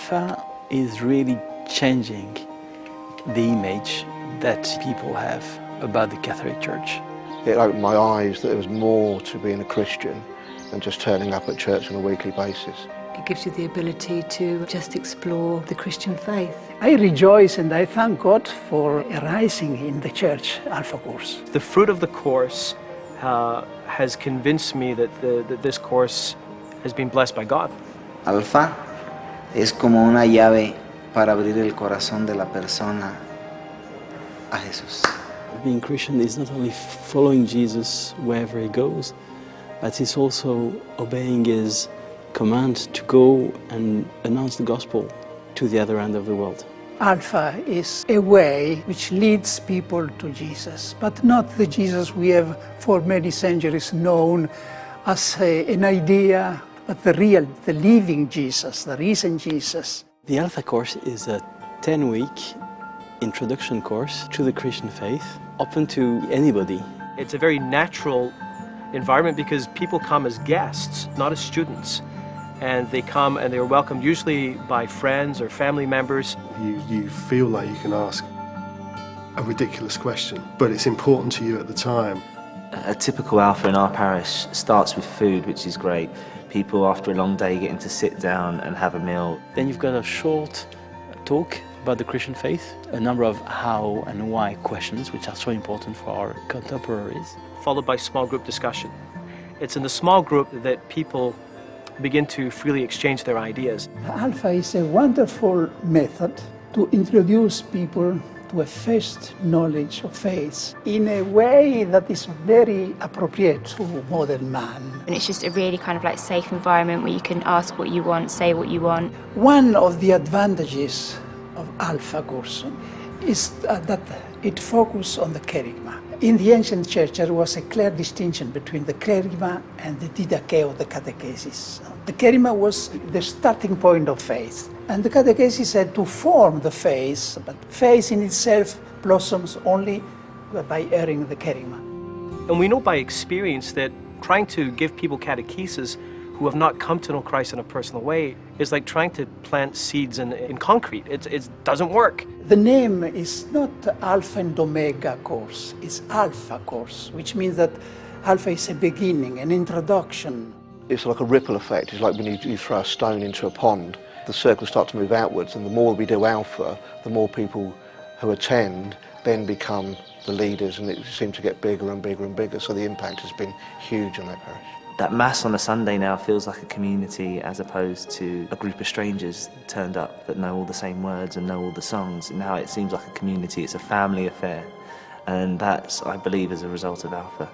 Alpha is really changing the image that people have about the Catholic Church. It opened my eyes that there was more to being a Christian than just turning up at church on a weekly basis. It gives you the ability to just explore the Christian faith. I rejoice and I thank God for arising in the church Alpha course. The fruit of the course has convinced me that this course has been blessed by God. Alpha es como una llave para abrir el corazón de la persona a Jesús. Being Christian is not only following Jesus wherever he goes, but it's also obeying his command to go and announce the gospel to the other end of the world. Alpha is a way which leads people to Jesus, but not the Jesus we have for many centuries known as an idea, but the real, the living Jesus, the risen Jesus. The Alpha course is a 10-week introduction course to the Christian faith, open to anybody. It's a very natural environment because people come as guests, not as students. And they come and they're welcomed usually by friends or family members. You feel like you can ask a ridiculous question, but it's important to you at the time. A typical Alpha in our parish starts with food, which is great. People after a long day getting to sit down and have a meal. Then you've got a short talk about the Christian faith, a number of how and why questions, which are so important for our contemporaries. Followed by small group discussion. It's in the small group that people begin to freely exchange their ideas. Alpha is a wonderful method to introduce people to a first knowledge of faith in a way that is very appropriate to modern man. And it's just a really kind of like safe environment where you can ask what you want, say what you want. One of the advantages of Alpha course is that it focuses on the kerygma. In the ancient church, there was a clear distinction between the kerygma and the didache, the catechesis. The kerygma was the starting point of faith, and the catechesis had to form the faith, but faith in itself blossoms only by hearing the kerygma. And we know by experience that trying to give people catechesis who have not come to know Christ in a personal way is like trying to plant seeds in concrete. It doesn't work. The name is not Alpha and Omega course, it's Alpha course, which means that Alpha is a beginning, an introduction. It's like a ripple effect. It's like when you throw a stone into a pond, the circles start to move outwards, and the more we do Alpha, the more people who attend then become the leaders, and it seems to get bigger and bigger and bigger, so the impact has been huge on that parish. That Mass on a Sunday now feels like a community as opposed to a group of strangers turned up that know all the same words and know all the songs. Now it seems like a community, it's a family affair, and that's, I believe, as a result of Alpha.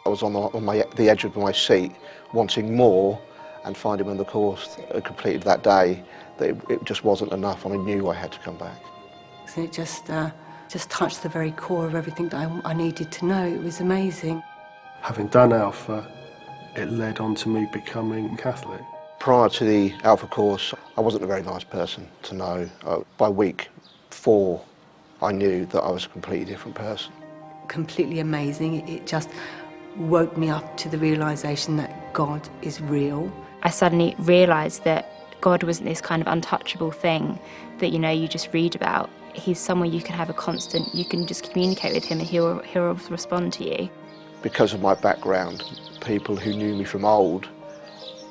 I was on the edge of my seat, wanting more, and finding when the course completed that day that it just wasn't enough, and I knew I had to come back. So it just touched the very core of everything that I needed to know. It was amazing. Having done Alpha, it led on to me becoming Catholic. Prior to the Alpha course, I wasn't a very nice person to know. By week 4, I knew that I was a completely different person. Completely amazing. It just woke me up to the realisation that God is real. I suddenly realised that God wasn't this kind of untouchable thing that, you know, you just read about. He's someone you can have a constant, you can just communicate with him and he'll respond to you. Because of my background, people who knew me from old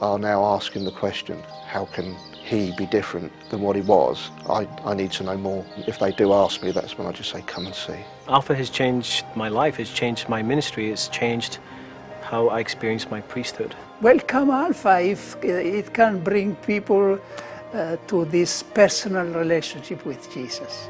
are now asking the question, how can he be different than what he was? I need to know more. If they do ask me, that's when I just say, come and see. Alpha has changed my life, has changed my ministry, has changed how I experience my priesthood. Welcome Alpha if it can bring people to this personal relationship with Jesus.